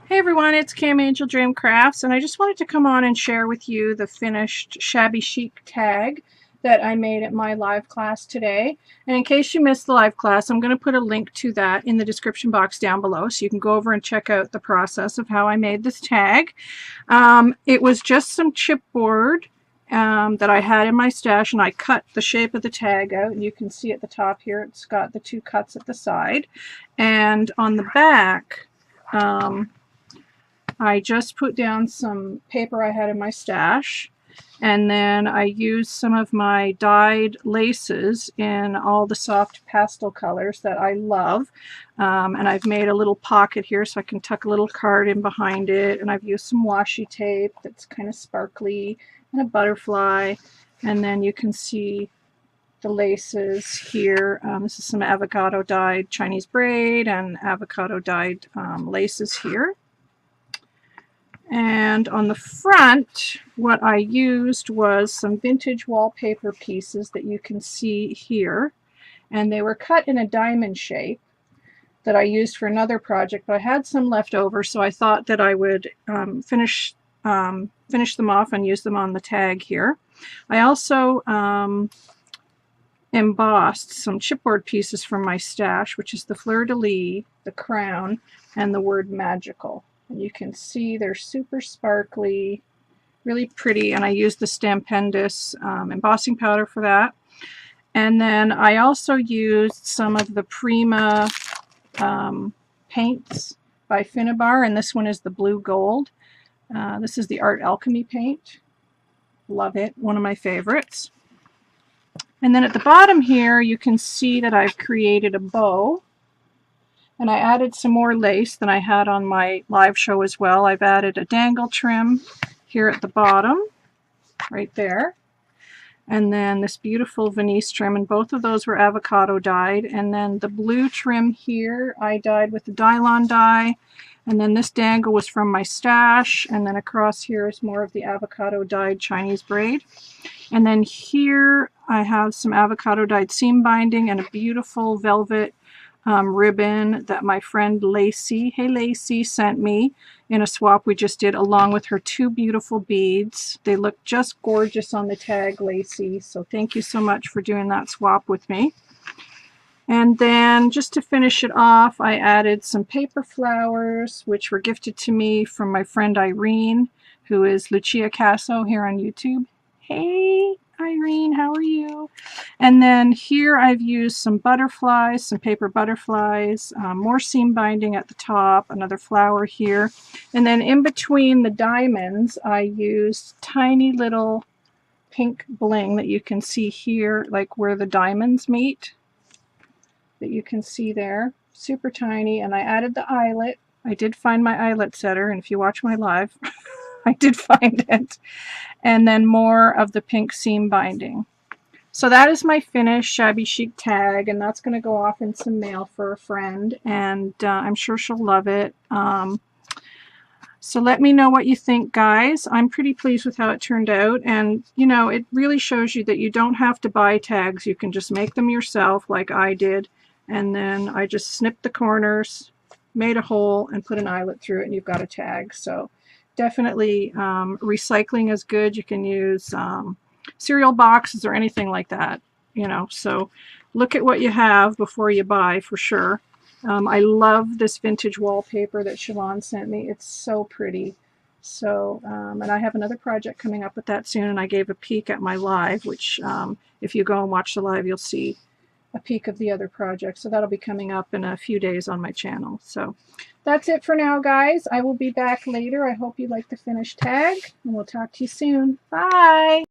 Hey everyone, it's Cam Angel Dream Crafts, and I just wanted to come on and share with you the finished Shabby Chic tag that I made at my live class today. And in case you missed the live class, I'm going to put a link to that in the description box down below, so you can go over and check out the process of how I made this tag. It was just some chipboard that I had in my stash, and I cut the shape of the tag out, and you can see at the top here it's got the two cuts at the side, and on the back I just put down some paper I had in my stash, and then I used some of my dyed laces in all the soft pastel colors that I love, and I've made a little pocket here so I can tuck a little card in behind it, and I've used some washi tape that's kind of sparkly and a butterfly, and then you can see the laces here. This is some avocado dyed Chinese braid and avocado dyed laces here. And on the front, what I used was some vintage wallpaper pieces that you can see here. And they were cut in a diamond shape that I used for another project, but I had some left over, so I thought that I would finish them off and use them on the tag here. I also embossed some chipboard pieces from my stash, which is the fleur-de-lis, the crown, and the word magical. And you can see they're super sparkly, really pretty, and I used the Stampendous embossing powder for that. And then I also used some of the Prima paints by Finnabar, and this one is the blue gold. This is the Art Alchemy paint. Love it, one of my favorites. And then at the bottom here you can see that I've created a bow. And I added some more lace than I had on my live show as well. I've added a dangle trim here at the bottom, right there. And then this beautiful Venice trim, and both of those were avocado dyed. And then the blue trim here, I dyed with the Dylon dye. And then this dangle was from my stash. And then across here is more of the avocado dyed Chinese braid. And then here I have some avocado dyed seam binding and a beautiful velvet ribbon that my friend Lacey, hey Lacey, sent me in a swap we just did, along with her two beautiful beads. They look just gorgeous on the tag, Lacey, so thank you so much for doing that swap with me. And then just to finish it off, I added some paper flowers, which were gifted to me from my friend Irene, who is Lucia Casso here on YouTube. Hey Irene, how are you? And then here I've used some butterflies, some paper butterflies, more seam binding at the top, another flower here. And then in between the diamonds, I used tiny little pink bling that you can see here, like where the diamonds meet, that you can see there. Super tiny. And I added the eyelet. I did find my eyelet setter, and if you watch my live, I did find it. And then more of the pink seam binding. So that is my finished Shabby Chic tag, and that's going to go off in some mail for a friend, and I'm sure she'll love it. So let me know what you think, guys. I'm pretty pleased with how it turned out, and you know, it really shows you that you don't have to buy tags. You can just make them yourself like I did, and then I just snipped the corners, made a hole, and put an eyelet through it, and you've got a tag. So definitely recycling is good. You can use cereal boxes or anything like that, you know, so look at what you have before you buy, for sure. I love this vintage wallpaper that Siobhan sent me. It's so pretty. So and I have another project coming up with that soon, and I gave a peek at my live, which if you go and watch the live, you'll see a peek of the other project. So that'll be coming up in a few days on my channel. So that's it for now, guys. I will be back later. I hope you like the finished tag, and we'll talk to you soon. Bye!